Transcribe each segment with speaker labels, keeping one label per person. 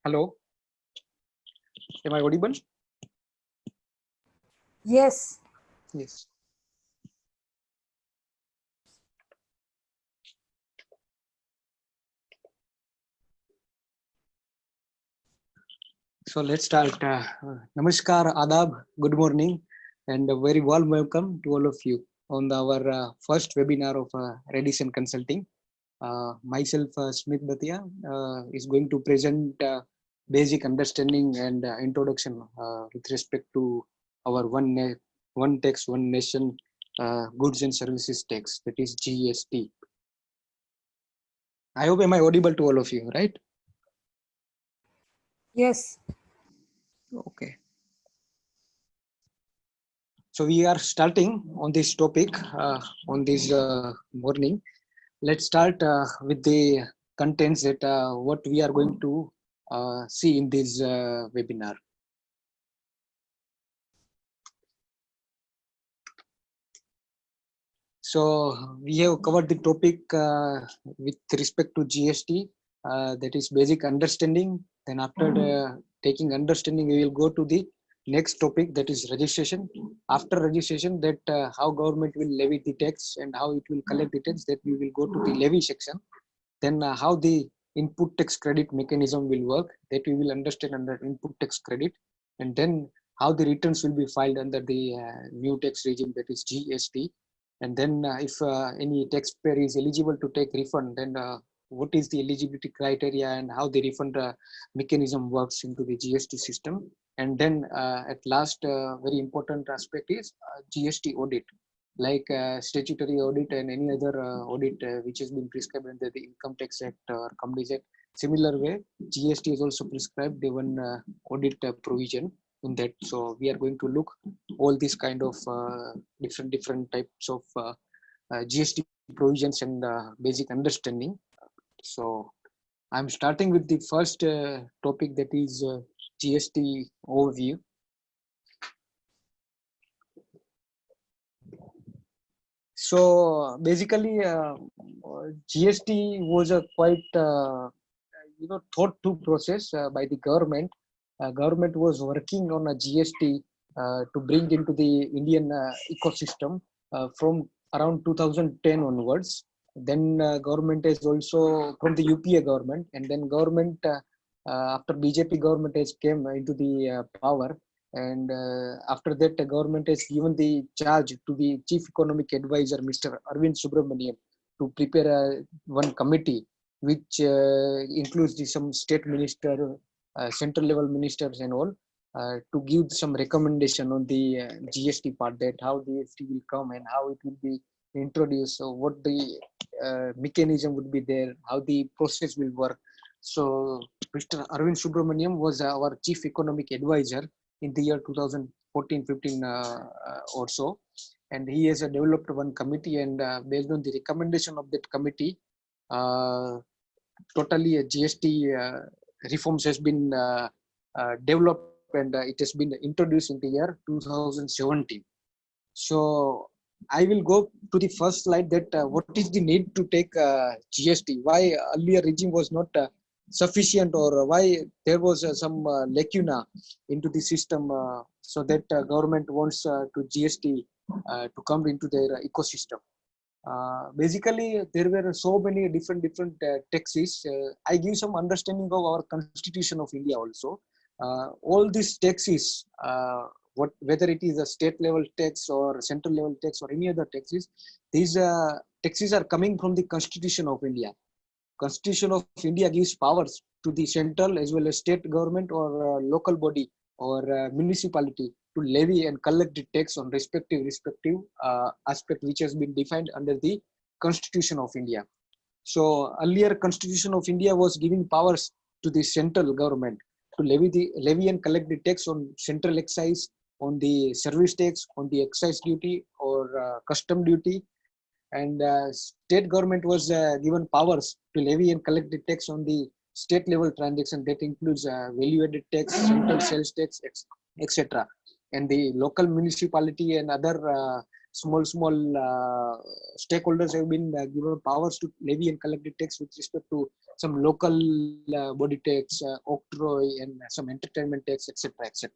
Speaker 1: Hello, am I audible?
Speaker 2: Yes.
Speaker 1: Yes. So let's start. Namaskar, Adab, good morning, and a very warm welcome to all of you on our first webinar of Redison Consulting. Myself, Smith Bhatia, is going to present basic understanding and introduction with respect to our one tax, one nation goods and services tax, that is GST. I hope am I audible to all of you, right?
Speaker 2: Yes.
Speaker 1: Okay. So we are starting on this topic on this morning. Let's start with the contents that what we are going to see in this webinar. So we have covered the topic with respect to GST, that is basic understanding. Then after taking understanding, we will go to the next topic, that is registration. After registration, that how government will levy the tax and how it will collect the tax, that we will go to the levy section. Then how the input tax credit mechanism will work, that we will understand under input tax credit. And then how the returns will be filed under the new tax regime, that is GST. And then if any taxpayer is eligible to take refund, then what is the eligibility criteria and how the refund mechanism works into the GST system. And then at last, very important aspect is GST audit, like statutory audit and any other audit which has been prescribed under the Income Tax Act or Companies Act. Similar way, GST is also prescribed one audit provision in that. So we are going to look all these kind of different types of GST provisions and basic understanding. So I'm starting with the first topic, that is GST overview. So basically, GST was a quite thought through process by the government. Government was working on a GST to bring into the Indian ecosystem from around 2010 onwards. Then government is also from the UPA government, and then government after BJP government has came into the power, and after that the government has given the charge to the chief economic advisor Mr. Arvind Subramanian to prepare one committee which includes some state minister, central level ministers and all, to give some recommendation on the GST part, that how the GST will come and how it will be introduced, so what the mechanism would be there, how the process will work. So Mr. Arvind Subramaniam was our chief economic advisor in the year 2014-15 or so, and he has developed one committee, and based on the recommendation of that committee, totally GST reforms has been developed, and it has been introduced in the year 2017. So I will go to the first slide, that what is the need to take GST? Why earlier regime was not sufficient, or why there was some lacuna into the system, so that government wants to GST to come into their ecosystem. Basically, there were so many different taxes. I give some understanding of our Constitution of India also. All these taxes, whether it is a state level tax or central level tax or any other taxes, these taxes are coming from the Constitution of India. Constitution of India gives powers to the central as well as state government or local body or municipality to levy and collect the tax on respective aspect which has been defined under the Constitution of India. So earlier Constitution of India was giving powers to the central government to levy and collect the tax on central excise, on the service tax, on the excise duty or custom duty, and state government was given powers to levy and collect the tax on the state level transaction, that includes value added tax, central sales tax, etc. And the local municipality and other small stakeholders have been given powers to levy and collect the tax with respect to some local body tax, octroi, and some entertainment tax, etc., etc.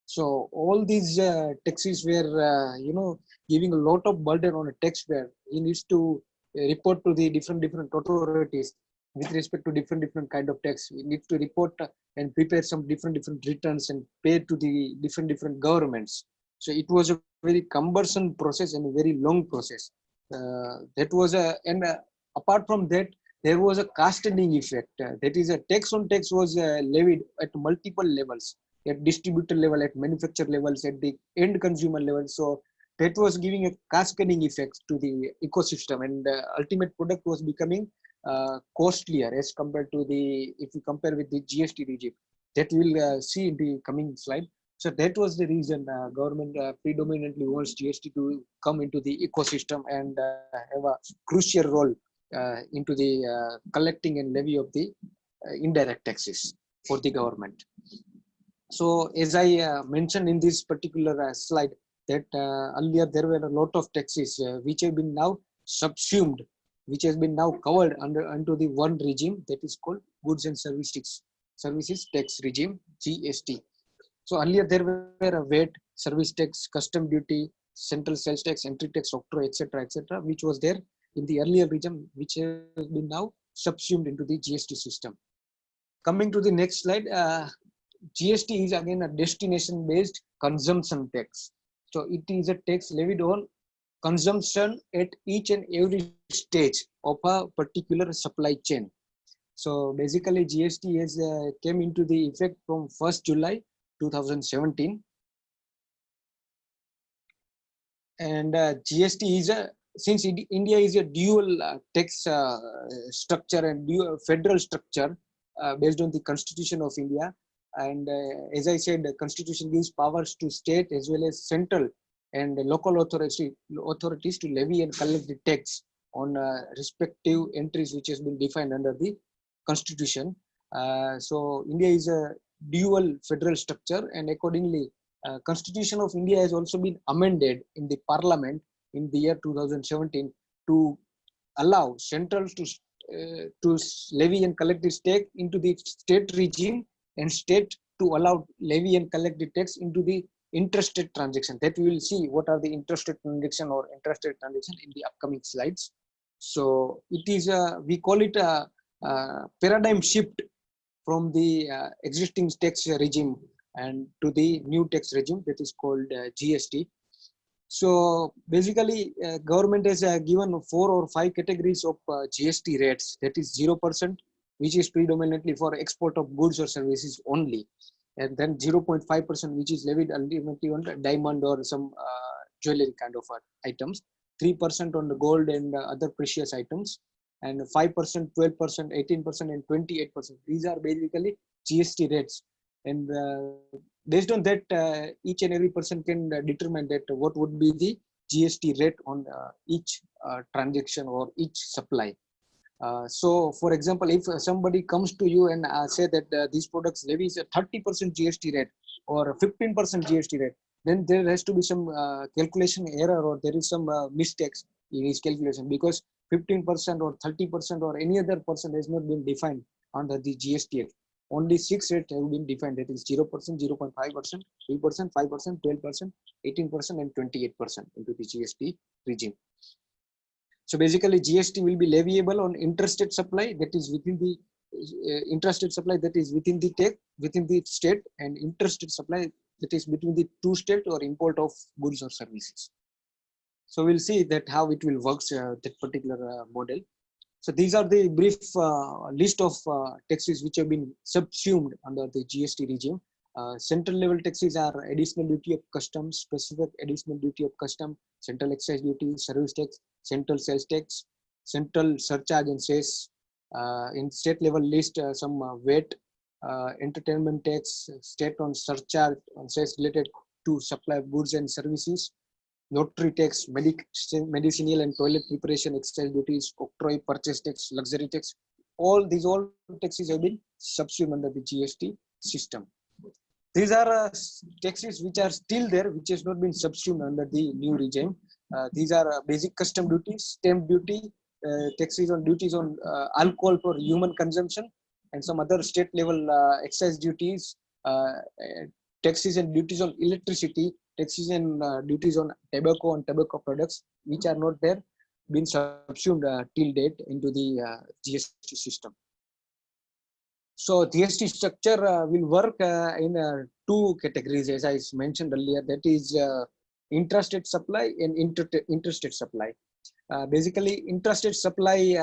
Speaker 1: So all these taxes were, giving a lot of burden on a taxpayer. He needs to report to the different authorities with respect to different kind of tax. He needs to report and prepare some different returns and pay to the different governments. So it was a very cumbersome process and a very long process. That was apart from that, there was a cascading effect. That is, a tax on tax was levied at multiple levels, at distributor level, at manufacturer levels, at the end consumer level. So that was giving a cascading effect to the ecosystem, and the ultimate product was becoming costlier as compared to the, if you compare with the GST regime. That we'll see in the coming slide. So that was the reason government predominantly wants GST to come into the ecosystem and have a crucial role into the collecting and levy of the indirect taxes for the government. So as I mentioned in this particular slide, that earlier there were a lot of taxes which have been now subsumed, which has been now covered under the one regime, that is called Goods and Services Tax Regime, GST. So earlier there were a VAT, service tax, custom duty, central sales tax, entry tax, octroi, etc., which was there in the earlier regime, which has been now subsumed into the GST system. Coming to the next slide, GST is again a destination-based consumption tax. So it is a tax levied on consumption at each and every stage of a particular supply chain. So basically, GST has came into the effect from 1st July 2017, and GST is since India is a dual tax structure and dual federal structure based on the Constitution of India. And as I said, the Constitution gives powers to state as well as central and local authorities to levy and collect the tax on respective entries which has been defined under the Constitution. So India is a dual federal structure, and accordingly, Constitution of India has also been amended in the Parliament in the year 2017 to allow central to levy and collect the tax into the state regime, and state to allow levy and collect the tax into the interstate transaction. That we will see what are the interstate transaction or intrastate transaction in the upcoming slides. So it is we call it a paradigm shift from the existing tax regime and to the new tax regime, that is called GST. So basically, government has given 4 or 5 categories of GST rates. That is 0%, which is predominantly for export of goods or services only, and then 0.5%, which is levied ultimately on diamond or some jewelry kind of items, 3% on the gold and other precious items, and 5%, 12%, 18%, and 28%. These are basically GST rates, and based on that, each and every person can determine that what would be the GST rate on each transaction or each supply. So, for example, if somebody comes to you and say that these products levies a 30% GST rate or 15% GST rate, then there has to be some calculation error, or there is some mistakes in his calculation, because 15% or 30% or any other percent has not been defined under the GST Act. Only 6 rates have been defined, that is 0%, 0.5%, 3%, 5%, 12%, 18%, and 28% into the GST regime. So basically, GST will be leviable on interstate supply, that is within the intrastate supply, that is within the state, and interstate supply, that is between the two state or import of goods or services. So we'll see that how it will work, that particular model. So these are the brief list of taxes which have been subsumed under the GST regime. Central level taxes are additional duty of custom, specific additional duty of custom, central excise duty, service tax, central sales tax, central surcharge and cess. In state level list, some VAT, entertainment tax, state on surcharge on cess related to supply of goods and services, notary tax, medicinal and toilet preparation excise duties, octroi, purchase tax, luxury tax. All taxes have been subsumed under the GST system. These are taxes which are still there, which has not been subsumed under the new regime. These are basic custom duties, stamp duty, taxes on duties on alcohol for human consumption, and some other state level excise duties, taxes and duties on electricity, taxes and duties on tobacco and tobacco products, which are not there, been subsumed till date into the GST system. So GST structure will work in two categories, as I mentioned earlier, that is intrastate supply and interstate supply. Basically, intrastate supply,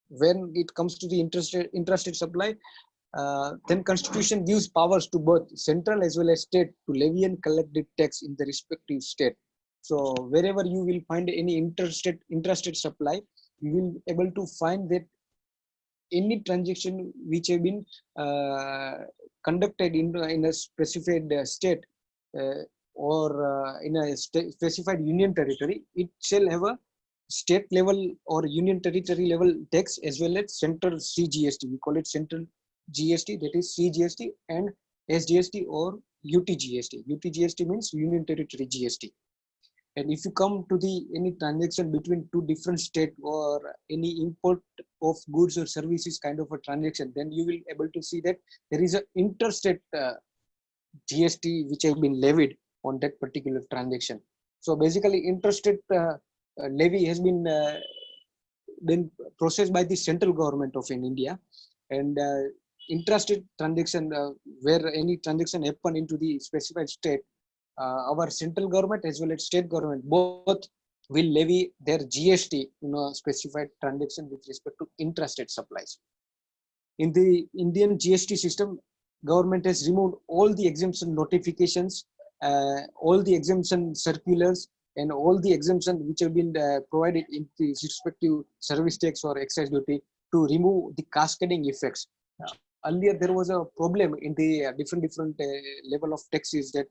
Speaker 1: when it comes to the intrastate supply, then Constitution gives powers to both central as well as state to levy and collect the tax in the respective state. So wherever you will find any intrastate supply, you will able to find that any transaction which have been conducted in a specified state or in a specified union territory, it shall have a state level or union territory level tax as well as central CGST. We call it central GST, that is CGST, and SGST or UTGST. UTGST means Union Territory GST. And if you come to the any transaction between two different state or any import of goods or services kind of a transaction, then you will able to see that there is an interstate GST which have been levied on that particular transaction. So basically, interstate levy has been processed by the central government of India, and intrastate transaction where any transaction happen into the specified state, our central government as well as state government both will levy their GST in a specified transaction with respect to intrastate supplies. In the Indian GST system, government has removed all the exemption notifications, all the exemption circulars, and all the exemption which have been provided in the respective service tax or excise duty to remove the cascading effects. Earlier, there was a problem in the different level of taxes that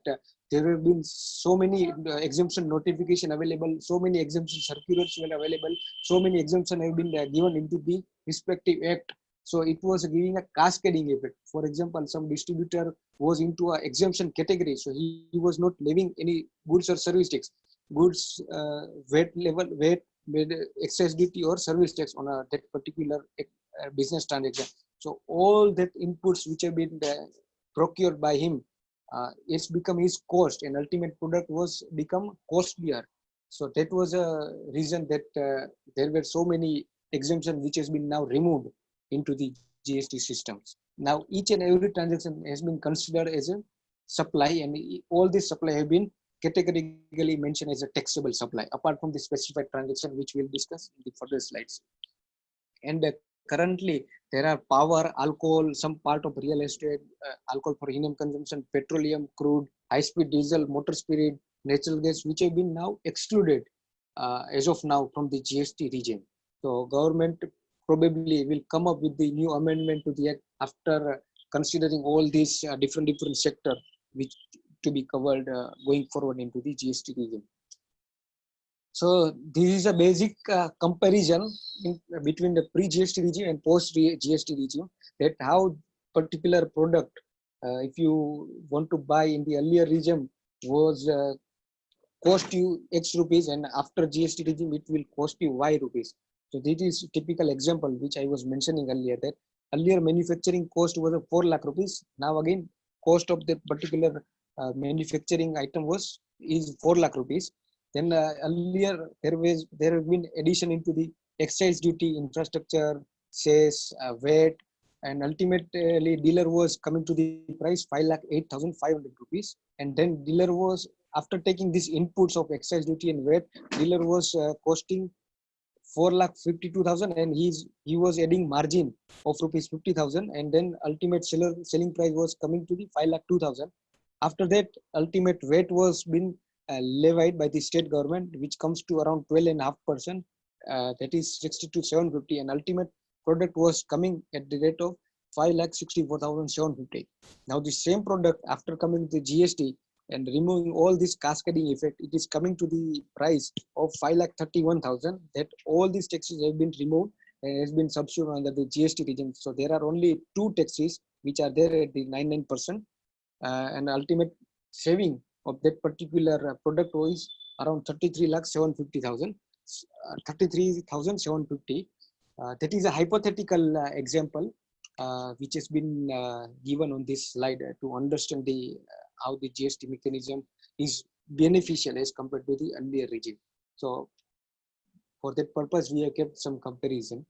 Speaker 1: there have been so many exemption notification available, so many exemption circulars were available, so many exemption have been given into the respective act. So it was giving a cascading effect. For example, some distributor was into an exemption category, so he was not levying any goods or service tax, goods VAT level, VAT, excise duty or service tax on that particular business transaction. So all that inputs which have been procured by him, it's become his cost, and ultimate product was become costlier. So that was a reason that there were so many exemptions which has been now removed into the GST systems. Now each and every transaction has been considered as a supply, and all these supply have been categorically mentioned as a taxable supply, apart from the specified transaction which we'll discuss in the further slides. And currently there are power, alcohol, some part of real estate, alcohol for in-home consumption, petroleum, crude, high-speed diesel, motor spirit, natural gas, which have been now excluded as of now from the GST regime. So government probably will come up with the new amendment to the act after considering all these different sector which to be covered going forward into the GST regime. So this is a basic comparison between the pre-GST regime and post-GST regime, that how particular product, if you want to buy in the earlier regime, was cost you X rupees, and after GST regime it will cost you Y rupees. So this is typical example which I was mentioning earlier, that earlier manufacturing cost was a 4 lakh rupees. Now again cost of that particular manufacturing item is 4 lakh rupees. Then earlier there have been addition into the excise duty, infrastructure, cess, VAT, and ultimately dealer was coming to the price 5,08,500 rupees. And then dealer was, after taking these inputs of excise duty and VAT, dealer was costing 4,52,000, and he was adding margin of rupees 50,000, and then ultimate selling price was coming to the 5,02,000. After that, ultimate VAT was been levied by the state government, which comes to around 12.5%, that is 62,750, and ultimate product was coming at the rate of 5,64,750. Now the same product, after coming to the GST and removing all this cascading effect, it is coming to the price of 5,31,000. That all these taxes have been removed and has been subsumed under the GST regime. So there are only two taxes which are there at the 99%, and ultimate saving of that particular product was around 33,750,000, 33,750. That is a hypothetical example which has been given on this slide to understand the how the GST mechanism is beneficial as compared to the earlier regime. So for that purpose, we have kept some comparison.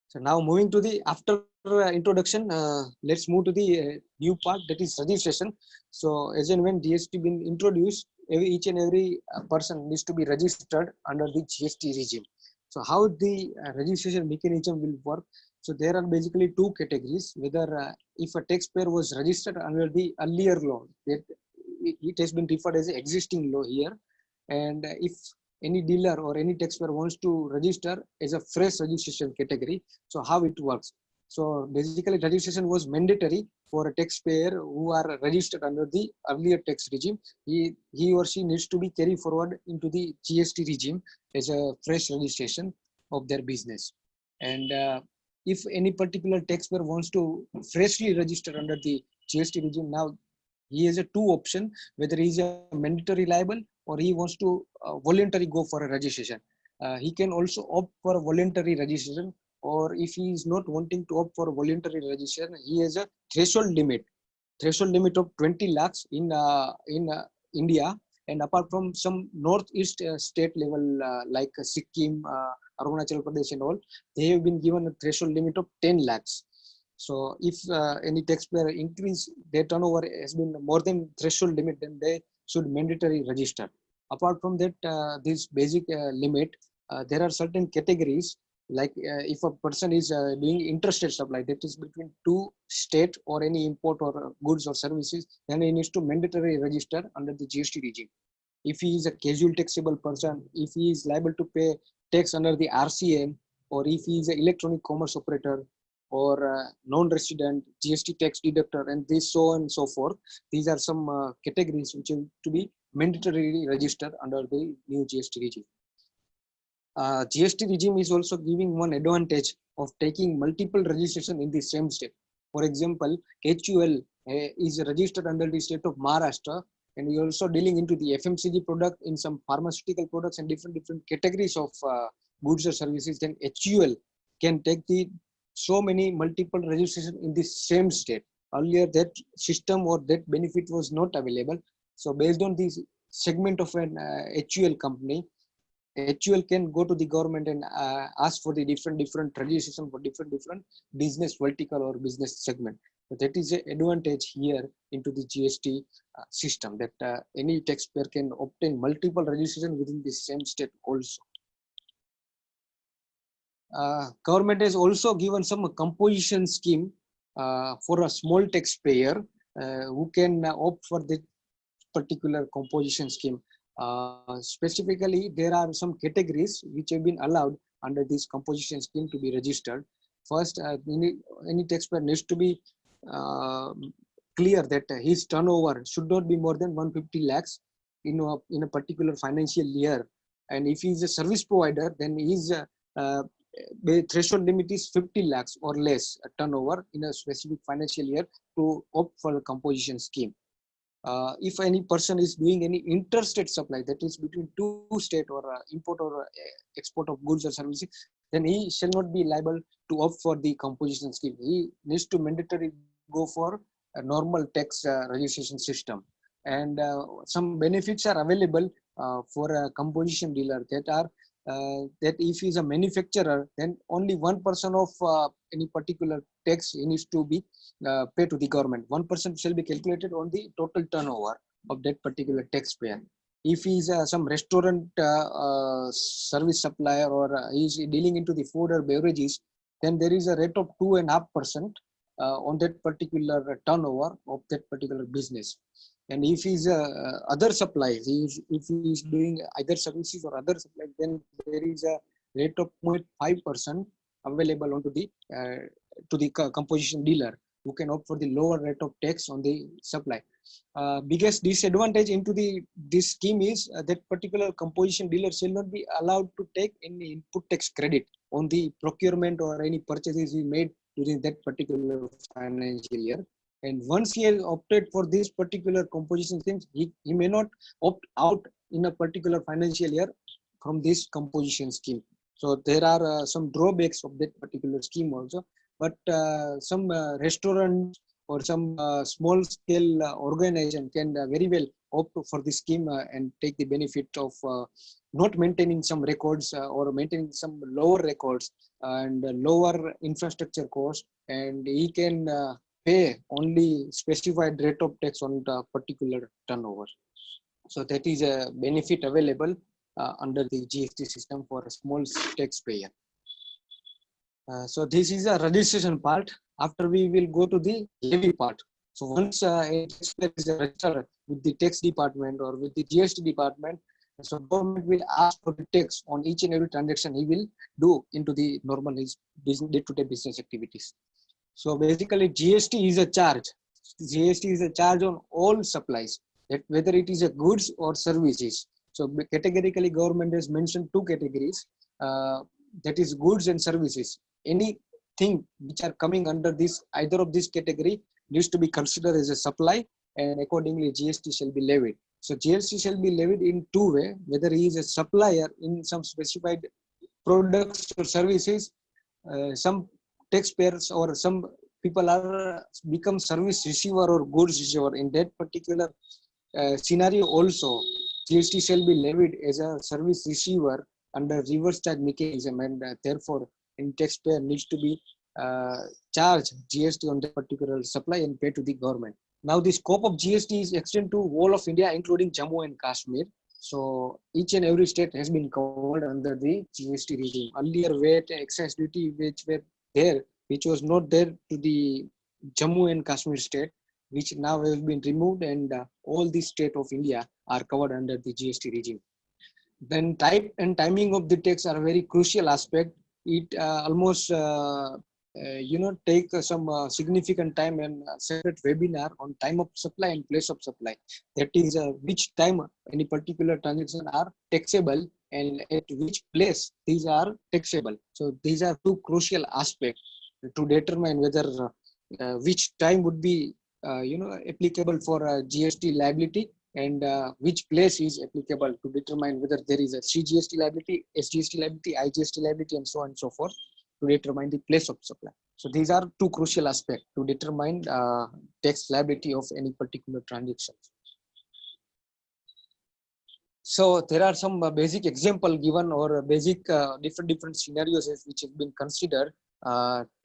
Speaker 1: So now moving to the after introduction, let's move to the new part, that is registration. So as and when GST been introduced, each and every person needs to be registered under the GST regime. So how the registration mechanism will work? So there are basically two categories. Whether if a taxpayer was registered under the earlier law, that it has been referred as existing law here, and if any dealer or any taxpayer wants to register as a fresh registration category, so how it works? So basically registration was mandatory for a taxpayer who are registered under the earlier tax regime. He or she needs to be carried forward into the GST regime as a fresh registration of their business. And if any particular taxpayer wants to freshly register under the GST regime, now he has a two option, whether he is a mandatory liable or he wants to voluntarily go for a registration. He can also opt for a voluntary registration, or if he is not wanting to opt for a voluntary registration, he has a threshold limit of 20 lakhs in India. And apart from some northeast state level like Sikkim, Arunachal Pradesh and all, they have been given a threshold limit of 10 lakhs. So if any taxpayer increase their turnover has been more than threshold limit, then they should mandatory register. Apart from that, this basic limit, there are certain categories, like if a person is doing interstate supply, that is between two state or any import or goods or services, then he needs to mandatory register under the GST regime. If he is a casual taxable person, if he is liable to pay tax under the RCM, or if he is an electronic commerce operator, or non-resident GST tax deductor, and this so on and so forth. These are some categories which have to be mandatorily registered under the new GST regime. GST regime is also giving one advantage of taking multiple registration in the same state. For example, HUL is registered under the state of Maharashtra, and we are also dealing into the FMCG product in some pharmaceutical products and different categories of goods or services. Then HUL can take the so many multiple registration in the same state. Earlier, that system or that benefit was not available. So based on this segment of an HUL company, HUL can go to the government and ask for the different registration for different business vertical or business segment. So that is an advantage here into the GST system, that any taxpayer can obtain multiple registration within the same state also. Government has also given some composition scheme for a small taxpayer who can opt for the particular composition scheme. Specifically, there are some categories which have been allowed under this composition scheme to be registered. First, any taxpayer needs to be clear that his turnover should not be more than 150 lakhs in a particular financial year. And if he is a service provider, then his the threshold limit is 50 lakhs or less turnover in a specific financial year to opt for a composition scheme. If any person is doing any interstate supply, that is between two state or import or export of goods or services, then he shall not be liable to opt for the composition scheme. He needs to mandatorily go for a normal tax registration system. And some benefits are available for a composition dealer, that are that if he is a manufacturer, then only 1% of any particular tax he needs to be paid to the government. 1% shall be calculated on the total turnover of that particular taxpayer. If he is some restaurant service supplier, or he is dealing into the food or beverages, then there is a rate of 2.5% on that particular turnover of that particular business. And if he's other supplies, if he is doing either services or other supplies, then there is a rate of 0.5% available onto the to the composition dealer, who can opt for the lower rate of tax on the supply. Biggest disadvantage into this scheme is that particular composition dealer shall not be allowed to take any input tax credit on the procurement or any purchases he made during that particular financial year. And once he has opted for this particular composition scheme, he may not opt out in a particular financial year from this composition scheme. So there are some drawbacks of that particular scheme also, but some restaurants or some small scale organization can very well opt for this scheme and take the benefit of not maintaining some records or maintaining some lower records and lower infrastructure cost, and he can pay only specified rate of tax on the particular turnover. So that is a benefit available under the GST system for a small taxpayer. So this is a registration part. After we will go to the levy part. So once a taxpayer is registered with the tax department or with the GST department, so government will ask for the tax on each and every transaction he will do into the normal his day-to-day business activities. So basically GST is a charge. GST is a charge on all supplies, whether it is a goods or services. So categorically government has mentioned two categories, that is goods and services. Anything which are coming under this either of this category needs to be considered as a supply, and accordingly GST shall be levied. So GST shall be levied in two ways, whether he is a supplier in some specified products or services. Some taxpayers or some people are become service receiver or goods receiver. In that particular scenario also, GST shall be levied as a service receiver under reverse charge mechanism, and therefore any taxpayer needs to be charged GST on that particular supply and pay to the government. Now the scope of GST is extended to whole of India, including Jammu and Kashmir. So each and every state has been covered under the GST regime. Earlier VAT, excise duty, which were there, which was not there to the Jammu and Kashmir state, which now has been removed, and all the state of India are covered under the GST regime. Then type and timing of the tax are a very crucial aspect. It almost take some significant time and separate webinar on time of supply and place of supply. That is which time any particular transaction are taxable and at which place these are taxable. So these are two crucial aspects to determine whether which time would be applicable for GST liability, and which place is applicable to determine whether there is a CGST liability, SGST liability, IGST liability, and so on and so forth, to determine the place of supply. So these are two crucial aspects to determine tax liability of any particular transaction. So there are some basic example given, or basic different scenarios which have been considered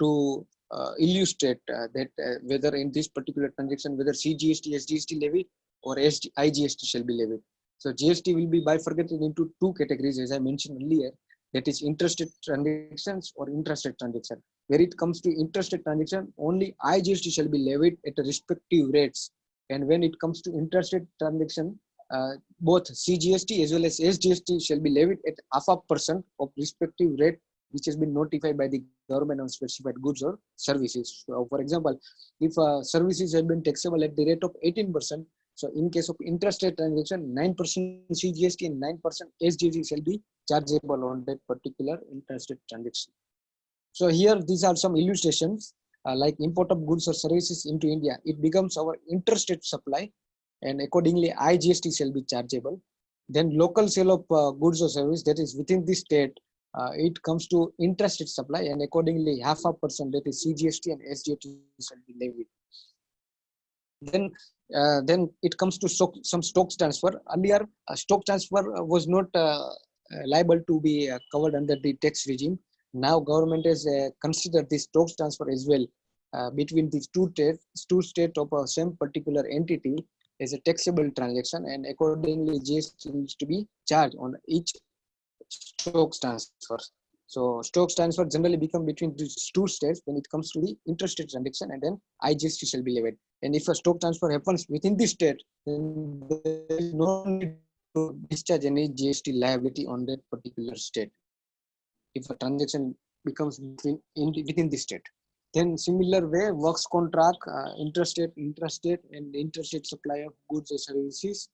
Speaker 1: to illustrate that whether in this particular transaction whether CGST, SGST levy or IGST shall be levied. So GST will be bifurcated into two categories, as I mentioned earlier, that is intrastate transactions or intrastate transaction. Where it comes to intrastate transaction, only IGST shall be levied at respective rates, and when it comes to intrastate transaction, both CGST as well as SGST shall be levied at 0.5% of respective rate which has been notified by the government on specified goods or services. So for example, if services have been taxable at the rate of 18%, so in case of intrastate transaction, 9% CGST and 9% SGST shall be chargeable on that particular intrastate transaction. So here these are some illustrations like import of goods or services into India. It becomes our interstate supply, and accordingly IGST shall be chargeable. Then local sale of goods or service, that is within the state, it comes to intrastate supply, and accordingly 0.5%, that is CGST and SGST shall be levied. Then it comes to some stocks transfer. Earlier stock transfer was not liable to be covered under the tax regime. Now government has considered this stocks transfer as well between these two states of a same particular entity as a taxable transaction, and accordingly GST needs to be charged on each stocks transfer. So stocks transfer generally become between these two states when it comes to the interstate transaction, and then IGST shall be levied. And if a stock transfer happens within the state, then there is no need to discharge any GST liability on that particular state if a transaction becomes within the state. Then similar way, works contract, intrastate, and interstate supply of goods or services,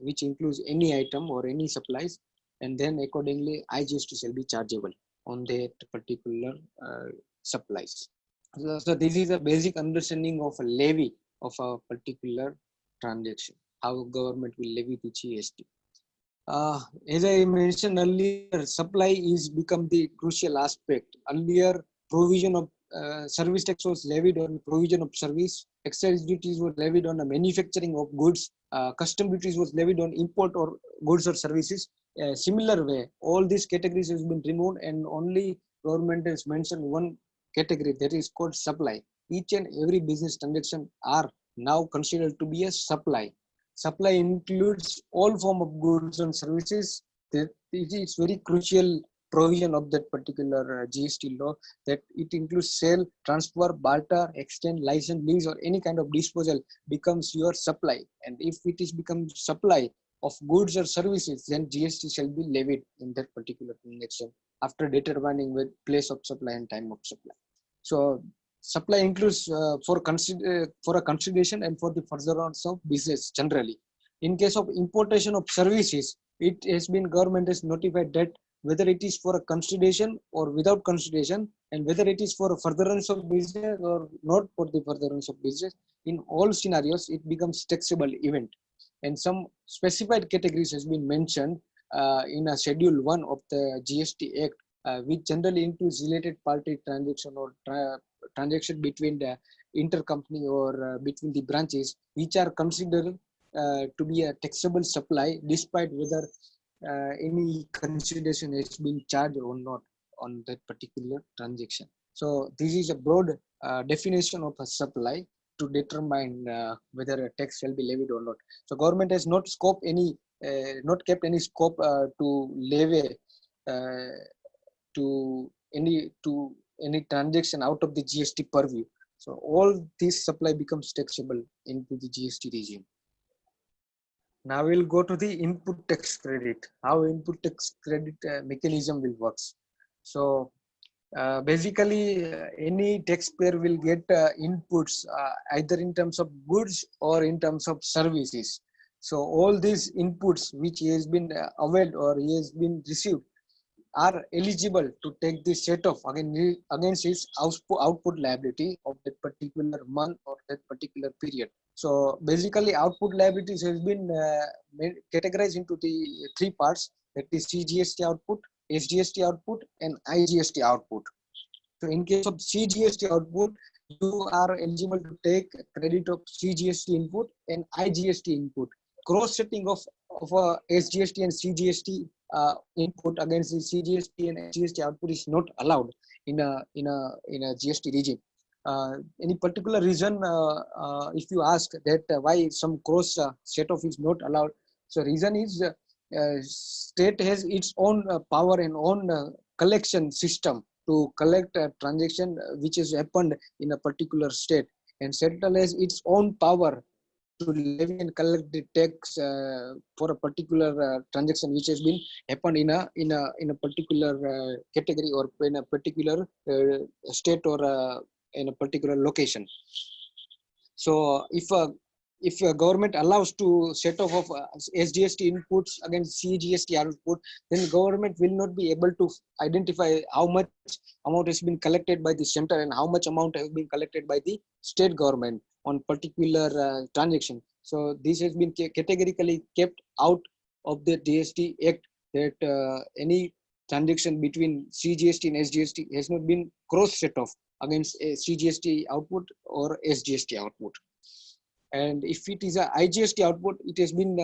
Speaker 1: which includes any item or any supplies, and then accordingly IGST shall be chargeable on that particular supplies. So this is a basic understanding of a levy of a particular transaction, how government will levy the GST. As I mentioned earlier, supply is become the crucial aspect. Earlier, provision of service tax was levied on provision of service. Excise duties were levied on the manufacturing of goods. Custom duties was levied on import or goods or services. Similar way, all these categories has been removed, and only government has mentioned one category, that is called supply. Each and every business transaction are now considered to be a supply. Supply includes all form of goods and services. That it is very crucial provision of that particular GST law, that it includes sale, transfer, barter, exchange, license, lease, or any kind of disposal becomes your supply. And if it is become supply of goods or services, then GST shall be levied in that particular transaction after determining with place of supply and time of supply. So supply includes for a consideration and for the furtherance of business generally. In case of importation of services, it has been government has notified that whether it is for a consideration or without consideration, and whether it is for a furtherance of business or not for the furtherance of business, in all scenarios it becomes taxable event. And some specified categories has been mentioned in a schedule 1 of the GST Act, which generally includes related party transaction or transaction between the intercompany or between the branches, which are considered to be a taxable supply, despite whether any consideration has been charged or not on that particular transaction. So this is a broad definition of a supply to determine whether a tax shall be levied or not. So government has not kept any scope to levy uh, to any transaction out of the GST purview. So all this supply becomes taxable into the GST regime. Now we'll go to the input tax credit, how input tax credit mechanism will works. So basically, any taxpayer will get inputs either in terms of goods or in terms of services. So all these inputs which he has been availed or he has been received are eligible to take the set off against his output liability of that particular month or that particular period. So basically, output liabilities has been categorized into the three parts: that is CGST output, SGST output, and IGST output. So in case of CGST output, you are eligible to take credit of CGST input and IGST input. Cross-setting of SGST and CGST input against the CGST and SGST output is not allowed in a GST regime. Any particular reason, if you ask that why some cross set-off is not allowed, so reason is state has its own power and own collection system to collect a transaction which has happened in a particular state, and central has its own power to levy and collect the tax for a particular transaction which has been happened in a particular category or in a particular state or in a particular location. So if a government allows to set off of SGST inputs against CGST output, then government will not be able to identify how much amount has been collected by the center and how much amount has been collected by the state government on particular transaction. So this has been categorically kept out of the GST Act, that any transaction between CGST and SGST has not been cross set off against a CGST output or SGST output. And if it is a IGST output, it has been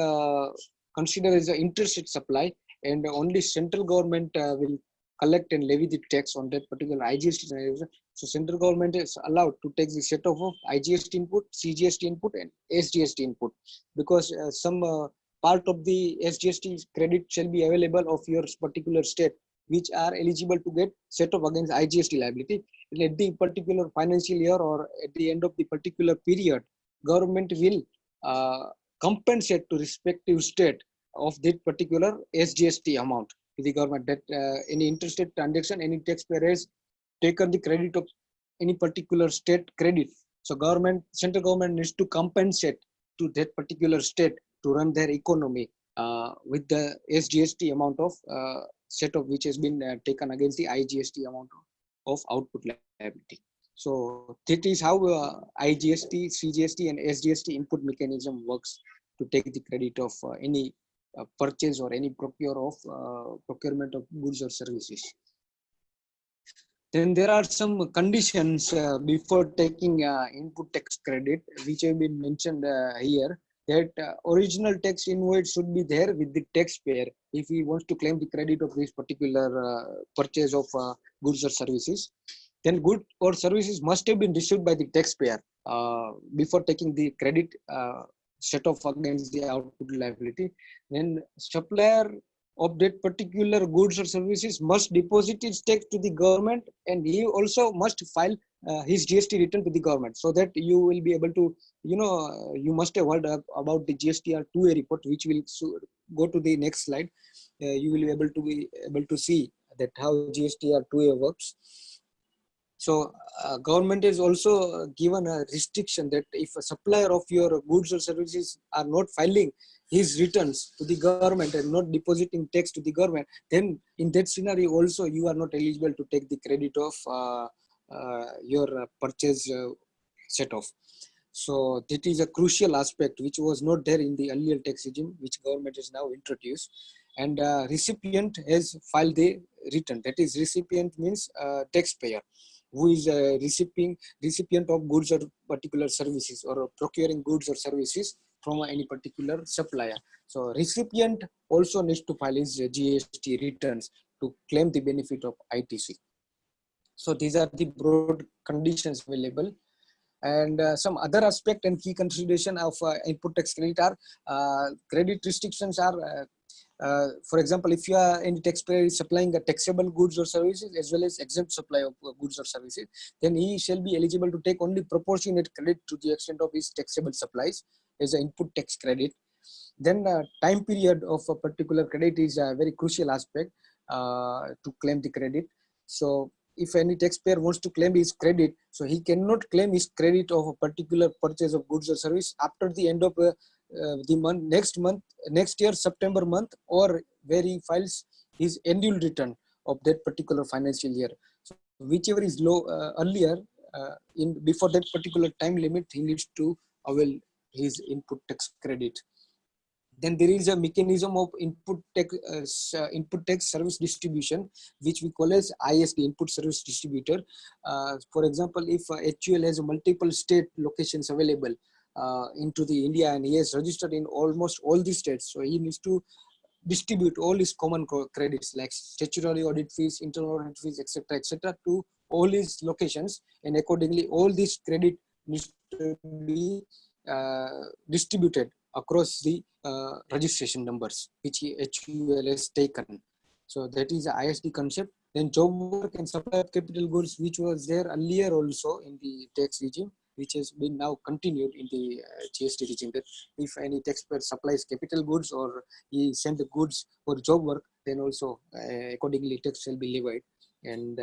Speaker 1: considered as an interstate supply, and only central government will collect and levy the tax on that particular IGST transaction. So central government is allowed to take the set off of IGST input, CGST input, and SGST input, because some part of the SGST credit shall be available of your particular state, which are eligible to get set off against IGST liability. And at the particular financial year or at the end of the particular period, government will compensate to respective state of that particular SGST amount to the government, that any interstate transaction, any taxpayer has taken the credit of any particular state credit. So central government needs to compensate to that particular state to run their economy with the SGST amount of set of which has been taken against the IGST amount of output liability. So that is how IGST, CGST, and SGST input mechanism works to take the credit of any purchase or any procurement of goods or services. Then there are some conditions before taking input tax credit, which have been mentioned here. That original tax invoice should be there with the taxpayer if he wants to claim the credit of this particular purchase of goods or services. Then good or services must have been received by the taxpayer before taking the credit set off against the output liability. Then supplier of that particular goods or services must deposit its tax to the government, and he also must file his GST return to the government, so that you will be able to, you must have heard about the GSTR 2A report, which will go to the next slide. You will be able to see that how GSTR 2A works. So government is also given a restriction that if a supplier of your goods or services are not filing his returns to the government and not depositing tax to the government, then in that scenario also you are not eligible to take the credit of your purchase set off. So that is a crucial aspect which was not there in the earlier tax regime, which government has now introduced. And recipient has filed the return. That is, recipient means taxpayer, who is a recipient of goods or particular services, or procuring goods or services from any particular supplier. So recipient also needs to file his GST returns to claim the benefit of ITC. So these are the broad conditions available. And some other aspect and key consideration of input tax credit are credit restrictions are for example, if you are any taxpayer is supplying a taxable goods or services as well as exempt supply of goods or services, then he shall be eligible to take only proportionate credit to the extent of his taxable supplies as an input tax credit. Then time period of a particular credit is a very crucial aspect to claim the credit. So if any taxpayer wants to claim his credit, so he cannot claim his credit of a particular purchase of goods or service after the end of the next year, September month, or where he files his annual return of that particular financial year. So whichever is low earlier, in before that particular time limit, he needs to avail his input tax credit. Then there is a mechanism of input tax service distribution, which we call as ISD, input service distributor. For example, if HUL has multiple state locations available into the India, and he has registered in almost all the states, so he needs to distribute all his common credits like statutory audit fees, internal audit fees, etc., to all his locations, and accordingly all this credit needs to be distributed across the registration numbers which HUL has taken. So that is the ISD concept. Then job work and supply of capital goods, which was there earlier also in the tax regime, which has been now continued in the GST regime, that if any taxpayer supplies capital goods or he send the goods for job work, then also accordingly tax shall be levied, and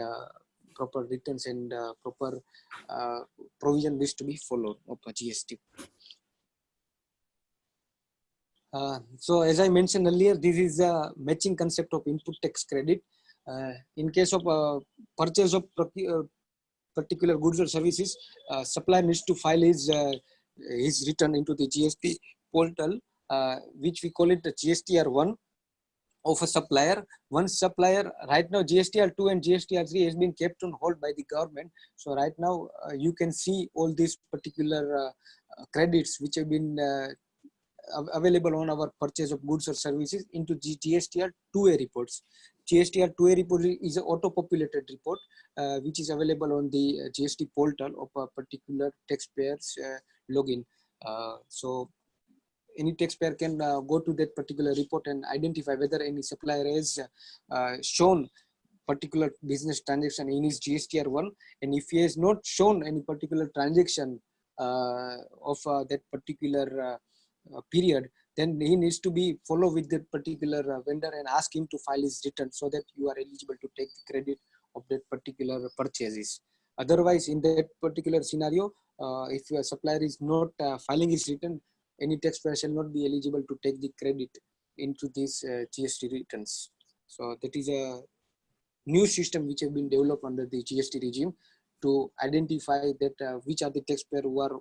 Speaker 1: proper returns and proper provision needs to be followed of GST. So as I mentioned earlier, this is a matching concept of input tax credit. In case of purchase of particular goods or services, supplier needs to file his return into the GST portal, which we call it the GSTR1 of a supplier. One supplier, right now GSTR2 and GSTR3 has been kept on hold by the government. So right now you can see all these particular credits which have been available on our purchase of goods or services into GSTR 2A reports. GSTR 2A report is an auto-populated report which is available on the GST portal of a particular taxpayer's login. So any taxpayer can go to that particular report and identify whether any supplier has shown particular business transaction in his GSTR1, and if he has not shown any particular transaction of that particular period, then he needs to be follow with that particular vendor and ask him to file his return, so that you are eligible to take the credit of that particular purchases. Otherwise, in that particular scenario, if your supplier is not filing his return, any taxpayer shall not be eligible to take the credit into these GST returns. So that is a new system which have been developed under the GST regime to identify that which are the taxpayers who are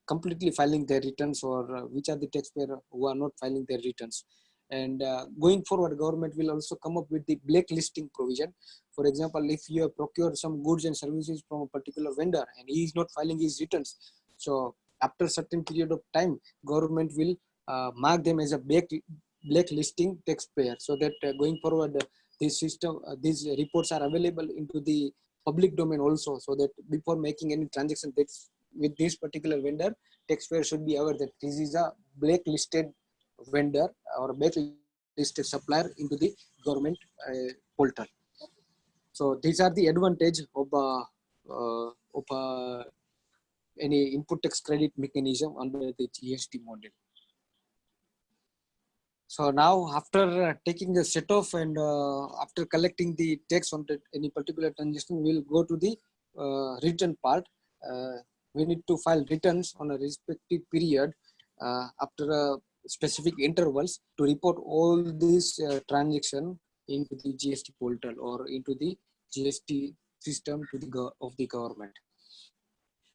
Speaker 1: completely filing their returns, or which are the taxpayers who are not filing their returns. And going forward, government will also come up with the blacklisting provision. For example, if you have procured some goods and services from a particular vendor and he is not filing his returns, so after a certain period of time, government will mark them as a blacklisting taxpayer, so that going forward, this system, these reports are available into the public domain also, so that before making any transaction that's with this particular vendor, taxpayer should be aware that this is a blacklisted vendor or blacklisted supplier into the government portal. So these are the advantage of any input tax credit mechanism under the GST model. So now, after taking the set off and after collecting the tax on any particular transaction, we'll go to the return part. We need to file returns on a respective period after specific intervals to report all these transaction into the GST portal or into the GST system to the of the government.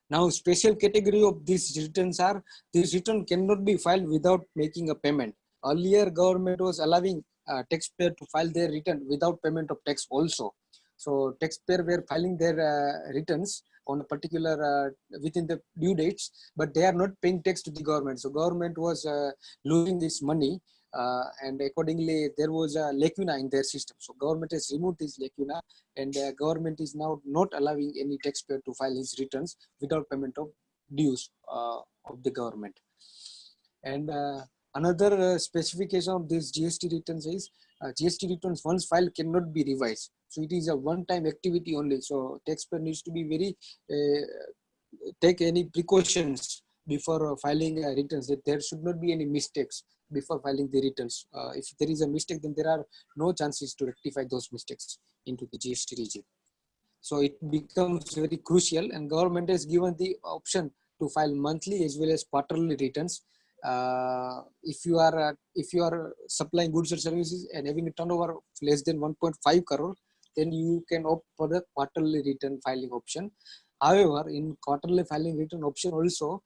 Speaker 1: Now, special category of these returns are, this return cannot be filed without making a payment. Earlier, government was allowing taxpayer to file their return without payment of tax also. So taxpayer were filing their returns on a particular within the due dates, but they are not paying tax to the government. So government was losing this money, and accordingly there was a lacuna in their system. So government has removed this lacuna, and government is now not allowing any taxpayer to file his returns without payment of dues of the government. And another specification of this GST returns is GST returns once filed cannot be revised. So it is a one-time activity only. So taxpayer needs to be very take any precautions before filing returns, that there should not be any mistakes before filing the returns. If there is a mistake, then there are no chances to rectify those mistakes into the GST regime. So it becomes very crucial, and government has given the option to file monthly as well as quarterly returns. If you are supplying goods or services and having a turnover of less than 1.5 crore, then you can opt for the quarterly return filing option. However, in quarterly filing return option also,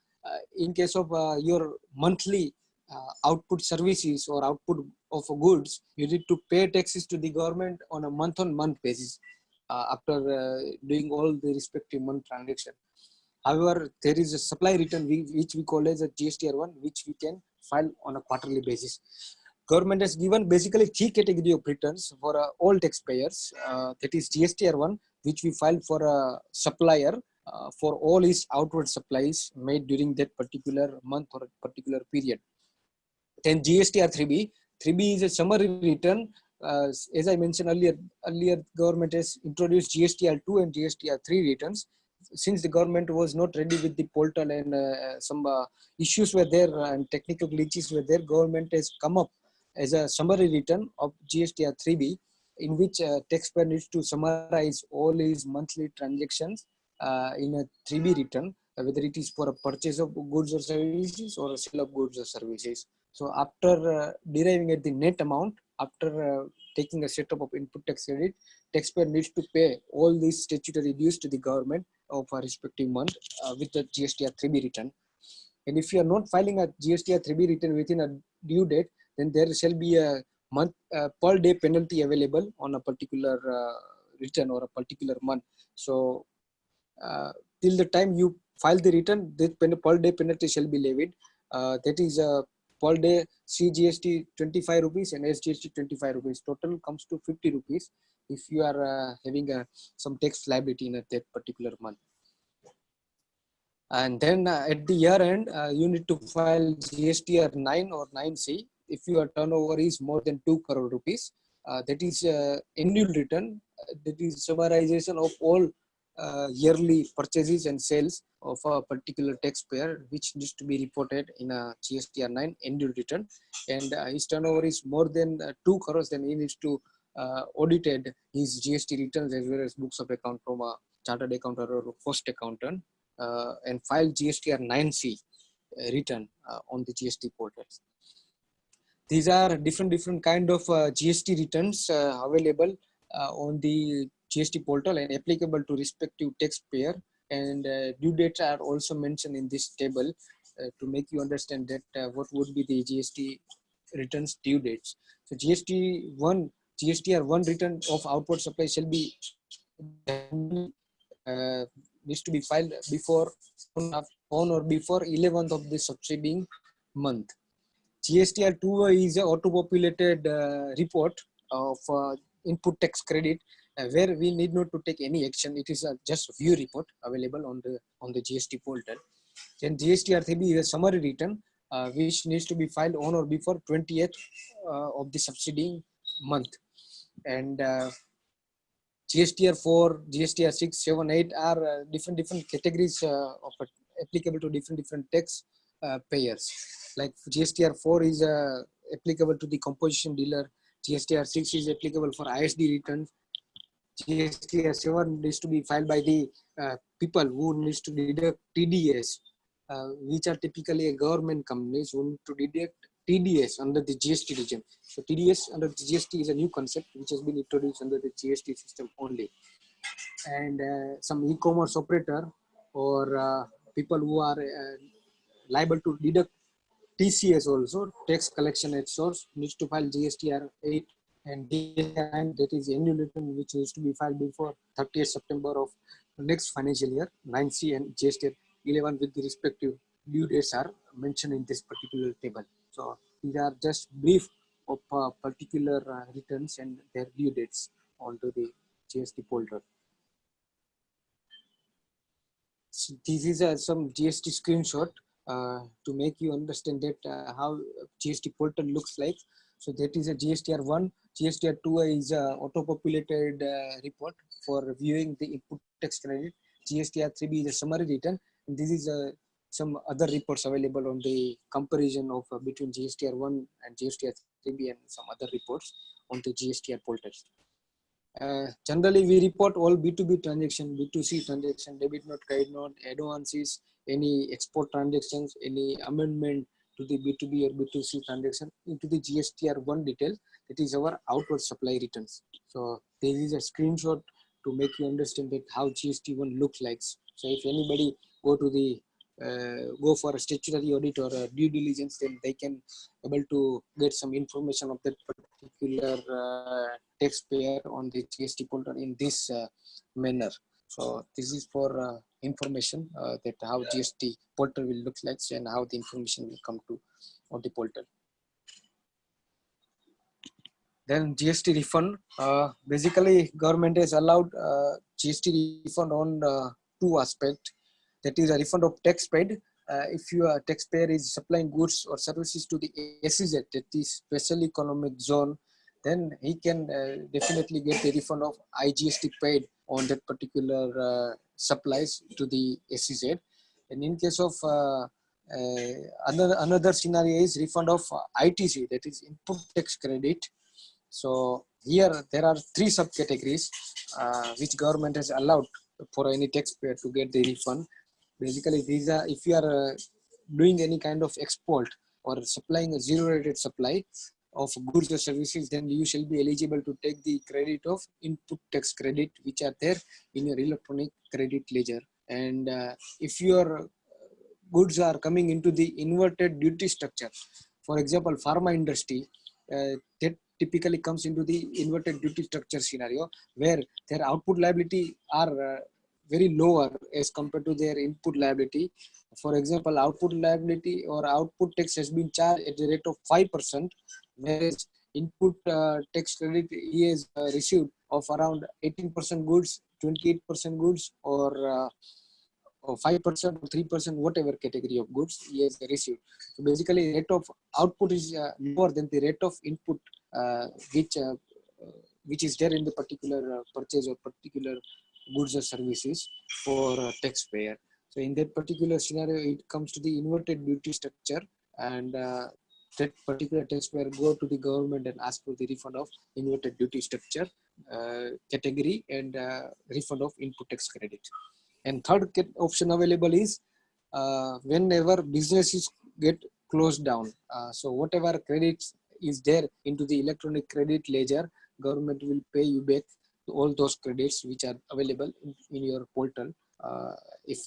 Speaker 1: in case of your monthly output services or output of goods, you need to pay taxes to the government on a month-on-month basis after doing all the respective month transaction. However, there is a supply return which we call as a GSTR1, which we can file on a quarterly basis. Government has given basically three category of returns for all taxpayers. That is GSTR1, which we file for a supplier for all his outward supplies made during that particular month or particular period. Then GSTR3B. 3B is a summary return. As I mentioned earlier, government has introduced GSTR2 and GSTR3 returns. Since the government was not ready with the portal and some issues were there and technical glitches were there, government has come up as a summary return of GSTR3B, in which taxpayer needs to summarize all his monthly transactions in a 3B return, whether it is for a purchase of goods or services or a sale of goods or services. So after deriving at the net amount, after taking a setup of input tax credit, taxpayer needs to pay all these statutory dues to the government of a respective month with the GSTR3B return. And if you are not filing a GSTR3B return within a due date, then there shall be a month per day penalty available on a particular return or a particular month. So till the time you file the return, the per day penalty shall be levied. That is per day CGST 25 rupees and SGST 25 rupees. Total comes to 50 rupees if you are having some tax liability in that particular month. And then at the year end, you need to file GSTR 9 or 9C if your turnover is more than 2 crore rupees. That is annual return. That is summarization of all yearly purchases and sales of a particular taxpayer, which needs to be reported in a GSTR 9 annual return. And his turnover is more than 2 crores, then he needs to audited his GST returns as well as books of account from a chartered accountant or cost accountant and file GSTR 9C return on the GST portals. These are different kind of GST returns available on the GST portal and applicable to respective taxpayer. And due dates are also mentioned in this table to make you understand that what would be the GST returns due dates. So GSTR1 return of outward supply shall be uh, needs to be filed before on or before 11th of the succeeding month. GSTR2 is an auto-populated report of input tax credit where we need not to take any action. It is just a view report available on the GST portal. Then GSTR3B is a summary return which needs to be filed on or before 20th of the succeeding month. And GSTR4, GSTR6, 7, 8 are different categories of applicable to different tax payers. Like GSTR4 is applicable to the composition dealer. GSTR6 is applicable for ISD returns. GSTR7 needs to be filed by the people who needs to deduct TDS, which are typically a government companies who need to deduct TDS under the GST regime. So TDS under the GST is a new concept which has been introduced under the GST system only. And some e-commerce operator or people who are liable to deduct TCS also, tax collection at source, needs to file GSTR 8 and GSTR 9, that is annual return, which needs to be filed before 30th September of next financial year. 9C and GSTR 11 with the respective due dates are mentioned in this particular table. So these are just brief of particular returns and their due dates onto the GST portal. So this is some GST screenshot to make you understand that how GST portal looks like. So that is a GSTR1. GSTR2 is a auto-populated report for reviewing the input tax credit. GSTR3B is a summary return. And this is some other reports available on the comparison of between GSTR1 and GSTR3B and some other reports on the GSTR portal. Generally, we report all B2B transaction, B2C transaction, debit note, credit note, advances, any export transactions, any amendment to the B2B or B2C transaction into the GSTR1 detail. That is our outward supply returns. So there is a screenshot to make you understand that how GST1 looks like. So if anybody go for a statutory audit or a due diligence, then they can able to get some information of that particular taxpayer on the GST portal in this manner. So this is for information that how GST portal will look like and how the information will come to on the portal. Then GST refund. Basically, government has allowed GST refund on two aspects. That is a refund of tax paid. If your taxpayer is supplying goods or services to the SEZ, that is special economic zone, then he can definitely get the refund of IGST paid on that particular supplies to the SEZ. And in case of another scenario is refund of ITC, that is input tax credit. So here there are three subcategories which government has allowed for any taxpayer to get the refund. Basically, these are if you are doing any kind of export or supplying a zero-rated supply of goods or services, then you shall be eligible to take the credit of input tax credit, which are there in your electronic credit ledger. And if your goods are coming into the inverted duty structure, for example, pharma industry, that typically comes into the inverted duty structure scenario where their output liability are very lower as compared to their input liability. For example, output liability or output tax has been charged at the rate of 5%, whereas input tax credit he has received of around 18% goods, 28% goods, or 5% or 3%, whatever category of goods he has received. So basically, rate of output is lower than the rate of input, which is there in the particular purchase of particular goods or services for taxpayer. So in that particular scenario, it comes to the inverted duty structure, and that particular taxpayer go to the government and ask for the refund of inverted duty structure category and refund of input tax credit. And third option available is whenever businesses get closed down. So whatever credits is there into the electronic credit ledger, government will pay you back all those credits which are available in your portal if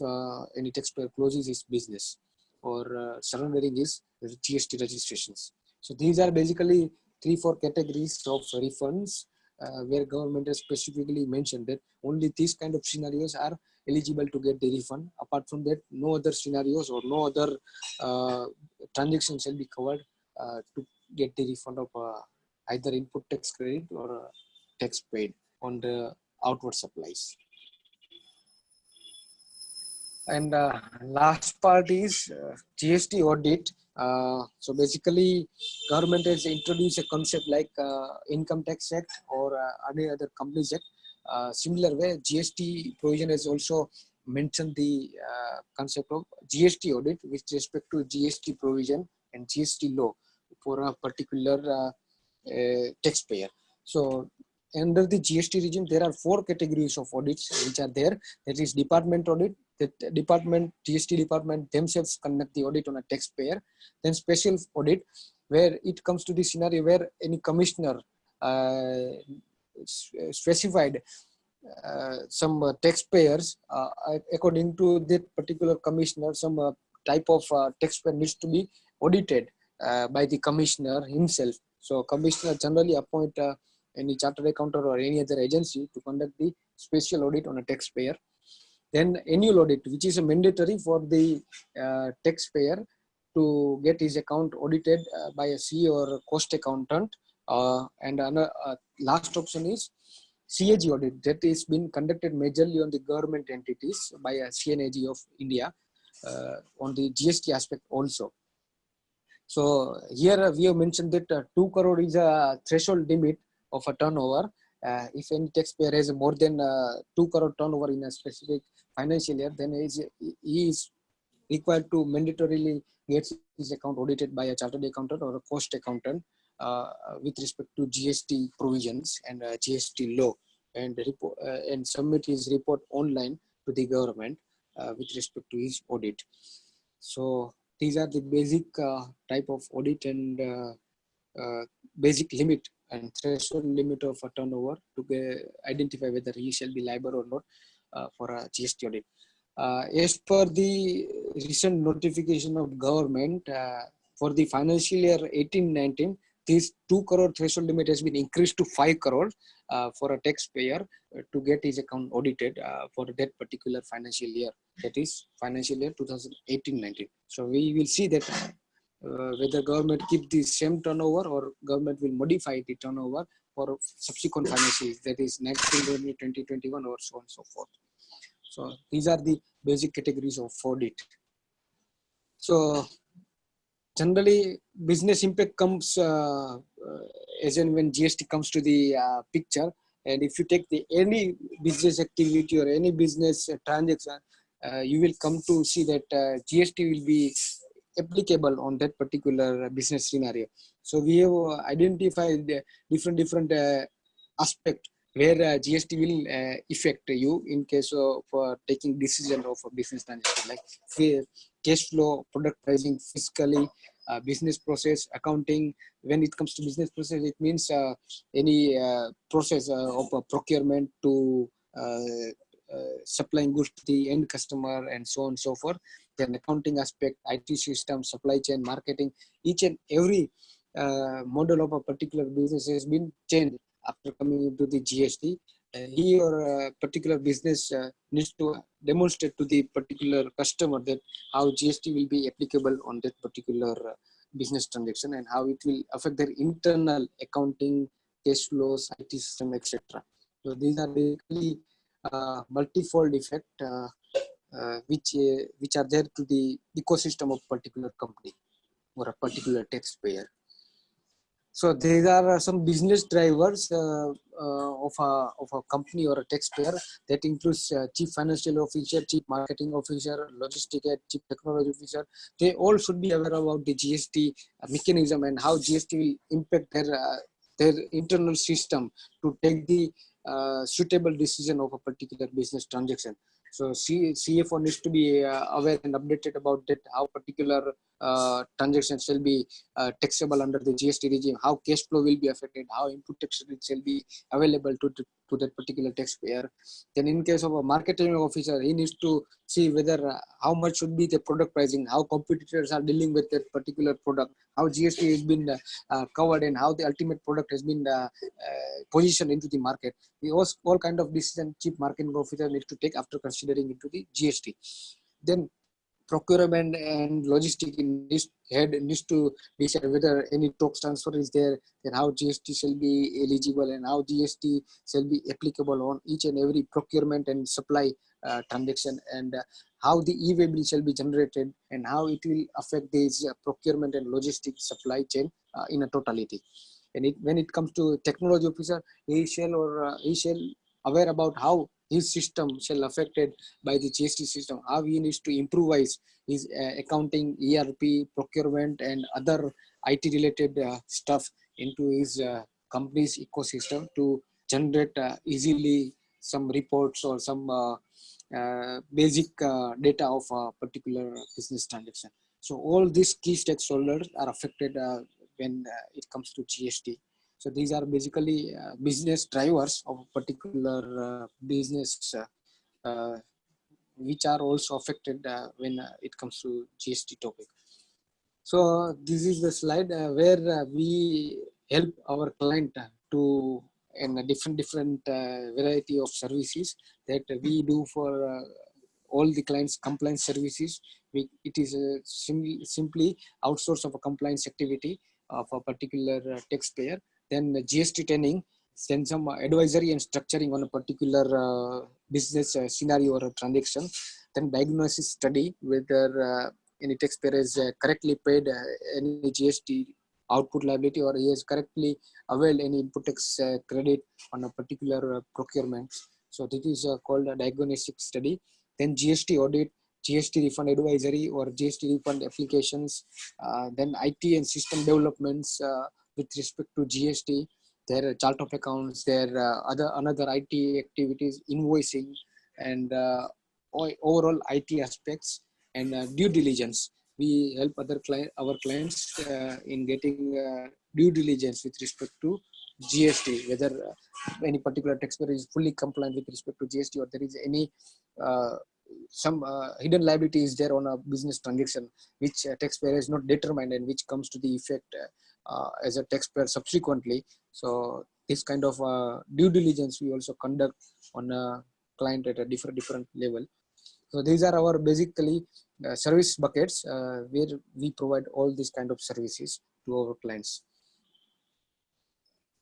Speaker 1: any taxpayer closes his business or surrendering his GST registrations. So these are basically 3-4 categories of refunds where government has specifically mentioned that only these kind of scenarios are eligible to get the refund. Apart from that, no other scenarios or no other transactions shall be covered to get the refund of either input tax credit or tax paid on the outward supplies. And last part is GST audit. So basically, government has introduced a concept like Income Tax Act or any other Companies Act. Similar way, GST provision has also mentioned the concept of GST audit with respect to GST provision and GST law for a particular taxpayer. So under the GST regime, there are 4 categories of audits which are there. That is department audit. The GST department themselves conduct the audit on a taxpayer. Then special audit, where it comes to the scenario where any commissioner specified some taxpayers according to that particular commissioner, some type of taxpayer needs to be audited by the commissioner himself. So commissioner generally appoint any chartered accountant or any other agency to conduct the special audit on a taxpayer. Then annual audit, which is a mandatory for the taxpayer to get his account audited by a CA or a cost accountant. And another, last option is CAG audit, that is been conducted majorly on the government entities by a CNAG of India on the GST aspect also. So here we have mentioned that 2 crore is a threshold limit of a turnover. If any taxpayer has more than 2 crore turnover in a specific financial year, then he is required to mandatorily get his account audited by a chartered accountant or a cost accountant with respect to GST provisions and GST law, and submit his report online to the government with respect to his audit. So these are the basic type of audit and basic limit and threshold limit of a turnover to identify whether he shall be liable or not for a GST audit. As per the recent notification of government for the financial year 18-19, this 2 crore threshold limit has been increased to 5 crore for a taxpayer to get his account audited for that particular financial year, that is financial year 2018-19. So we will see that whether government keep the same turnover or government will modify the turnover for subsequent financial years, that is 2021 or so on and so forth. So these are the basic categories of audit. So generally, business impact comes as and when GST comes to the picture. And if you take any business activity or any business transaction, you will come to see that GST will be applicable on that particular business scenario. So we have identified different aspect where GST will affect you in case of taking decision of a business transaction, like cash flow, product pricing, fiscally, business process, accounting. When it comes to business process, it means any process of procurement to supplying goods to the end customer and so on and so forth. Then accounting aspect, IT system, supply chain, marketing, each and every model of a particular business has been changed after coming into the GST. He or a particular business needs to demonstrate to the particular customer that how GST will be applicable on that particular business transaction and how it will affect their internal accounting, cash flows, IT system, etc. So these are basically multifold effect which are there to the ecosystem of particular company or a particular taxpayer. So there are some business drivers of a company or a taxpayer that includes chief financial officer, chief marketing officer, logistic head, chief technology officer. They all should be aware about the GST mechanism and how GST will impact their internal system to take the suitable decision of a particular business transaction. So CFO needs to be aware and updated about that, how particular transactions shall be taxable under the GST regime, how cash flow will be affected, how input tax credit shall be available to that particular taxpayer. Then in case of a marketing officer, he needs to see whether how much should be the product pricing, how competitors are dealing with that particular product, how GST has been covered, and how the ultimate product has been positioned into the market. All kind of decision chief marketing officer needs to take after considering into the GST. Then procurement and logistic needs to decide whether any tax transfer is there, then how GST shall be eligible, and how GST shall be applicable on each and every procurement and supply transaction, and how the e-way bill shall be generated, and how it will affect this procurement and logistic supply chain in a totality. And when it comes to technology officer, he shall aware about how his system shall affected by the GST system, how he needs to improvise his accounting, ERP, procurement, and other IT related stuff into his company's ecosystem to generate easily some reports or some basic data of a particular business transaction. So all these key stakeholders are affected when it comes to GST. So these are basically business drivers of a particular business uh, which are also affected when it comes to GST topic. So this is the slide where we help our client to in a different variety of services that we do for all the clients' compliance services. It is simply outsource of a compliance activity of a particular taxpayer. Then GST training, then some advisory and structuring on a particular business scenario or a transaction. Then diagnosis study whether any taxpayer is correctly paid any GST output liability, or he has correctly availed any input tax credit on a particular procurement. So this is called a diagnostic study. Then GST audit, GST refund advisory or GST refund applications, then IT and system developments with respect to GST, their chart of accounts, their another IT activities, invoicing, and overall IT aspects, and due diligence. We help our clients in getting due diligence with respect to GST, whether any particular taxpayer is fully compliant with respect to GST, or there is any some hidden liability is there on a business transaction which taxpayer is not determined and which comes to the effect as a taxpayer subsequently. So this kind of due diligence we also conduct on a client at a different level. So these are our basically service buckets where we provide all these kind of services to our clients.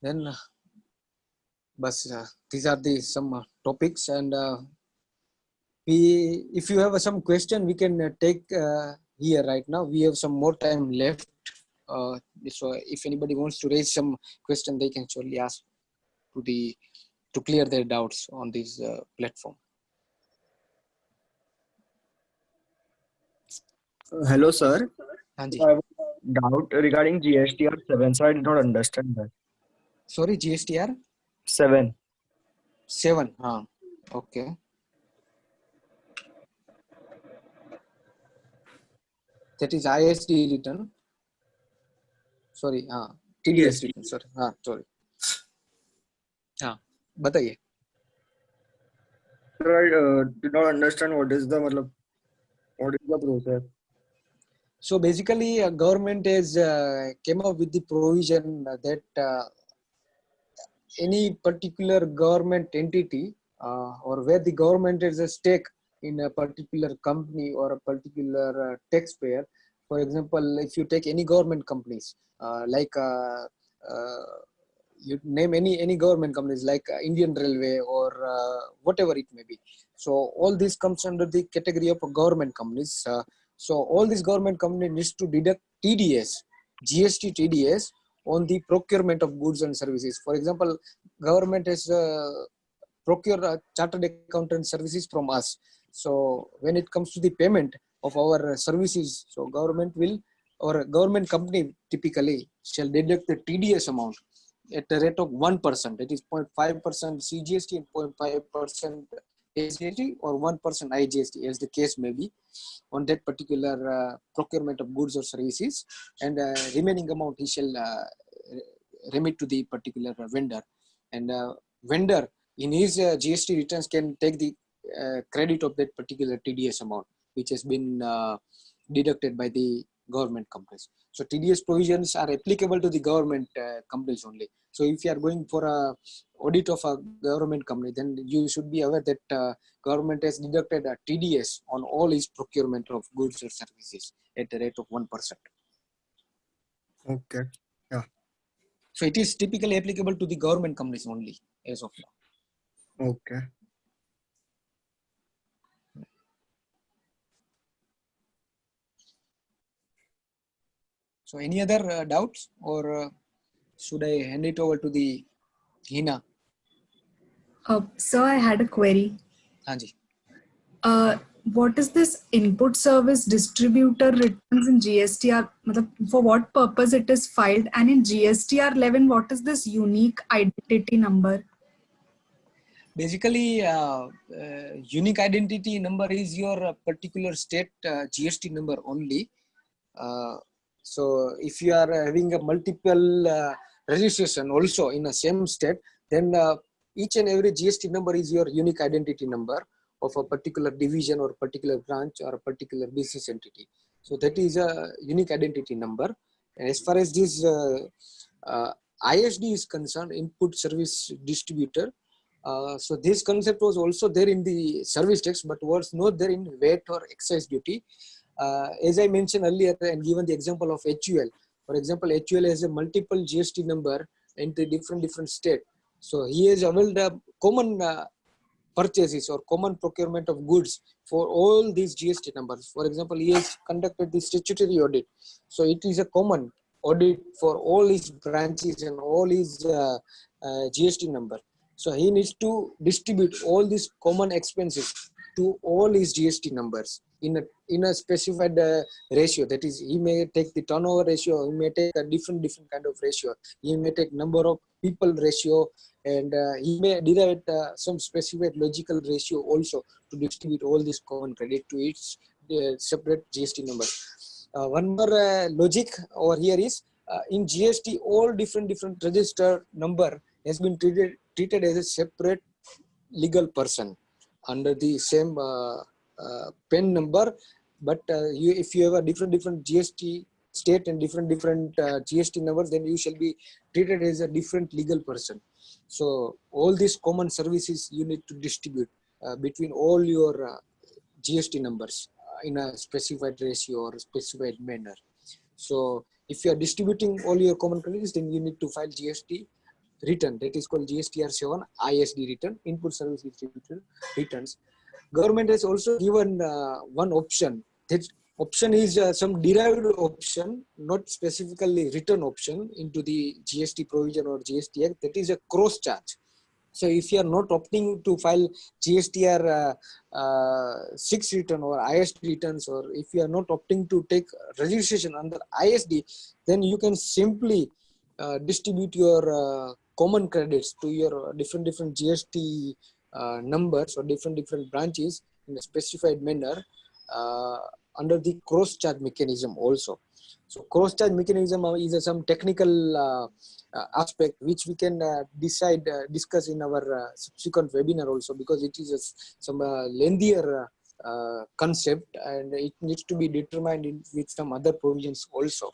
Speaker 1: Then these are the some topics, and if you have some question, we can take here right now. We have some more time left. So if anybody wants to raise some question, they can surely ask to clear their doubts on this platform.
Speaker 2: Hello, sir.
Speaker 1: Hanji.
Speaker 2: I have a doubt regarding GSTR 7, so I did not understand that.
Speaker 1: Sorry, GSTR
Speaker 2: 7.
Speaker 1: 7. Okay. That is ISD return. Sorry, TDS return. Sorry, sorry. बताइए.
Speaker 2: Sir, I did not understand what is the process.
Speaker 1: So basically, government has came up with the provision that any particular government entity or where the government has a stake in a particular company or a particular taxpayer. For example, if you take any government companies you name any government companies like Indian Railway or whatever it may be. So all this comes under the category of government companies. So all these government companies needs to deduct TDS, GST TDS on the procurement of goods and services. For example, government has procured chartered accountant services from us. So when it comes to the payment of our services, so government will, or a government company typically shall deduct the TDS amount at the rate of 1%. It is 0.5% CGST and 0.5% SGST or 1% IGST, as the case may be, on that particular procurement of goods or services, and remaining amount he shall remit to the particular vendor. And vendor in his GST returns can take the credit of that particular TDS amount, which has been deducted by the government companies. So TDS provisions are applicable to the government companies only. So if you are going for a audit of a government company, then you should be aware that government has deducted a TDS on all its procurement of goods or services at the rate of 1%.
Speaker 2: Okay. Yeah.
Speaker 1: So it is typically applicable to the government companies only as of now.
Speaker 2: Okay.
Speaker 1: So any other doubts, or should I hand it over to the Hina?
Speaker 3: Sir, I had a query.
Speaker 1: Hanji.
Speaker 3: What is this input service distributor returns in GSTR? For what purpose it is filed? And in GSTR 11, what is this unique identity number?
Speaker 1: Basically, unique identity number is your particular state GST number only. So if you are having a multiple registration also in the same state, then each and every GST number is your unique identity number of a particular division or particular branch or a particular business entity. So that is a unique identity number. And as far as this ISD is concerned, input service distributor, so this concept was also there in the service tax, but was not there in VAT or excise duty. As I mentioned earlier and given the example of HUL, for example, HUL has a multiple GST number in the different state. So he has availed common purchases or common procurement of goods for all these GST numbers. For example, he has conducted the statutory audit. So it is a common audit for all his branches and all his GST number. So he needs to distribute all these common expenses to all his GST numbers in a specified ratio. That is, he may take the turnover ratio, he may take a different kind of ratio, he may take number of people ratio, and he may derive some specified logical ratio also to distribute all this common credit to its separate GST numbers. One more logic over here is in GST, all different register number has been treated as a separate legal person under the same PIN number, but if you have a different GST state and different GST numbers, then you shall be treated as a different legal person. So all these common services you need to distribute between all your GST numbers in a specified ratio or specified manner. So if you are distributing all your common credits, then you need to file GST return, that is called GSTR 7 ISD return, input service distributor returns. Government has also given one option. That option is some derived option, not specifically return option into the GST provision or GST Act. That is a cross charge. So if you are not opting to file GSTR 6 return or ISD returns, or if you are not opting to take registration under ISD, then you can simply distribute your common credits to your different GST numbers or different branches in a specified manner under the cross charge mechanism also. So cross charge mechanism is some technical aspect which we can discuss in our subsequent webinar also, because it is some lengthier concept and it needs to be determined with some other provisions also.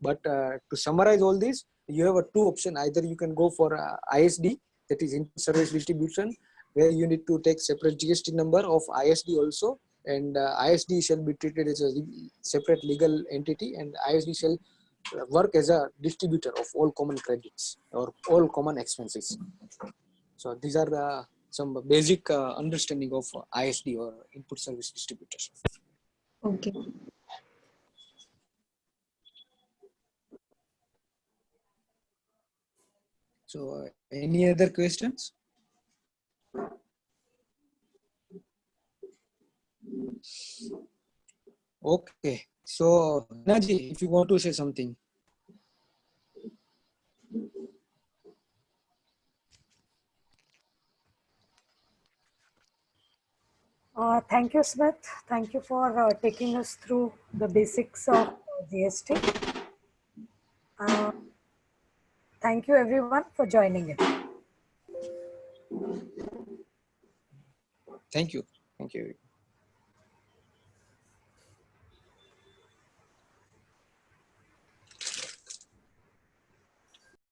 Speaker 1: But to summarize all this, you have two options. Either you can go for ISD, that is input service distribution, where you need to take separate GST number of ISD also, and ISD shall be treated as a separate legal entity, and ISD shall work as a distributor of all common credits or all common expenses. So these are some basic understanding of ISD or input service distributors.
Speaker 3: Okay.
Speaker 1: So any other questions? Okay, so Naji, if you want to say something.
Speaker 4: Thank you, Smith. Thank you for taking us through the basics of GST. Thank you, everyone, for joining in.
Speaker 1: Thank you. Thank you.